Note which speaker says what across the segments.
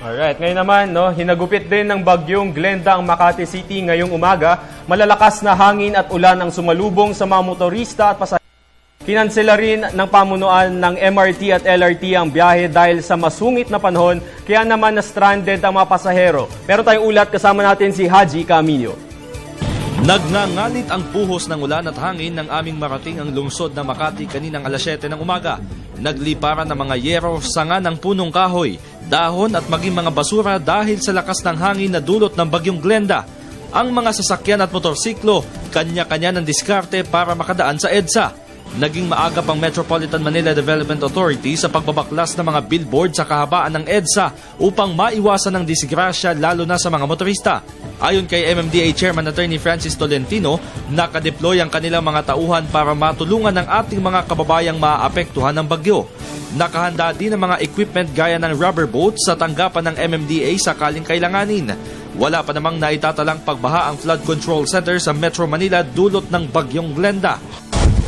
Speaker 1: Alright, ngayon naman, hinagupit din ng bagyong Glenda ang Makati City ngayong umaga. Malalakas na hangin at ulan ang sumalubong sa mga motorista at pasahero. Kinansela rin ng pamunuan ng MRT at LRT ang biyahe dahil sa masungit na panahon, kaya naman na-stranded ang mga pasahero. Meron tayong ulat, kasama natin si Haji Camino.
Speaker 2: Nagngangalit ang puhos ng ulan at hangin ng aming marating ang lungsod na Makati kaninang alas 7 ng umaga. Nagliparan ng mga yero, sanga ng punong kahoy, dahon at maging mga basura dahil sa lakas ng hangin na dulot ng bagyong Glenda. Ang mga sasakyan at motorsiklo, kanya-kanya ng diskarte para makadaan sa EDSA. Naging maagap ang Metropolitan Manila Development Authority sa pagbabaklas ng mga billboard sa kahabaan ng EDSA upang maiwasan ang disgrasya lalo na sa mga motorista. Ayon kay MMDA Chairman Attorney Francis Tolentino, nakadeploy ang kanilang mga tauhan para matulungan ang ating mga kababayang maaapektuhan ng bagyo. Nakahanda din ang mga equipment gaya ng rubber boats sa tanggapan ng MMDA sakaling kailanganin. Wala pa namang naitatalang pagbaha ang Flood Control Center sa Metro Manila dulot ng bagyong Glenda.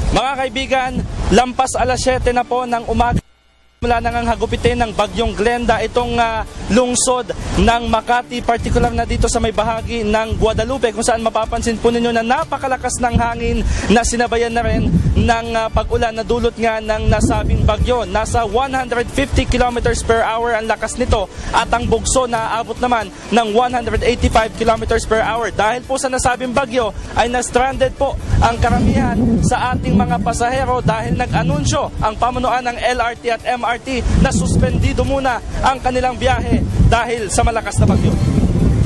Speaker 2: Mga kaibigan, lampas alas 7 na po ng umaga. Mula nang hagupitin ng bagyong Glenda itong lungsod ng Makati, particular na dito sa may bahagi ng Guadalupe, kung saan mapapansin po ninyo na napakalakas ng hangin na sinabayan na rin ng pag-ulan na dulot nga ng nasabing bagyo. Nasa 150 kilometers per hour ang lakas nito at ang bugso na aabot naman ng 185 kilometers per hour. Dahil po sa nasabing bagyo ay na-stranded po ang karamihan sa ating mga pasahero dahil nag-anunsyo ang pamunuan ng LRT at MRT na suspendido muna ang kanilang biyahe dahil sa malakas na bagyo.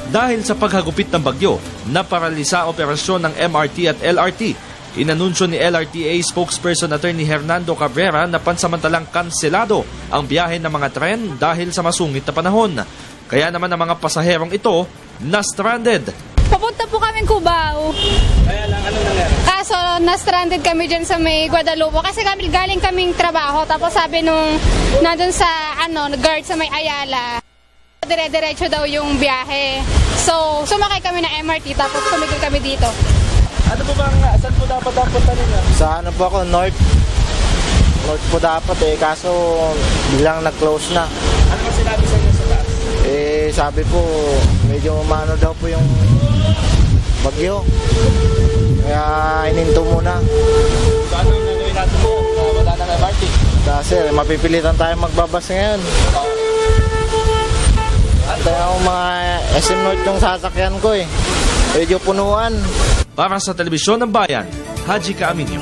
Speaker 2: Dahil sa paghagupit ng bagyo, naparalisa ang operasyon ng MRT at LRT. Inanunsyo ni LRTA spokesperson Attorney Hernando Cabrera na pansamantalang kanselado ang biyahe ng mga tren dahil sa masungit na panahon. Kaya naman ang mga pasaherong ito na-stranded.
Speaker 3: Papunta po kaming Cubao.
Speaker 2: Kaya lang, anong nangyari?
Speaker 3: Kaso, na-stranded kami dyan sa may Guadalupe. Kasi galing kaming trabaho. Tapos sabi nung nandun sa guard sa may Ayala, dire-diretso daw yung biyahe. So, sumakay kami ng MRT tapos tumigil kami dito.
Speaker 2: Ano po bang, saan po dapat ang punta ninyo?
Speaker 4: Sa ano po ako, North po dapat kaso biglang nag-close na.
Speaker 2: Ano ba sinabi sa inyo sa taas?
Speaker 4: Sabi po, medyo umano daw po yung bagyo. Kaya ininto muna.
Speaker 2: So ano ang gagawin natin po? Wala nang MRT?
Speaker 4: Kasi mapipilitan tayo magbabas ngayon. Antay ako mga SM North yung sasakyan ko Medyo punuan.
Speaker 2: Para sa Telebisyon ng Bayan, Haji Camino.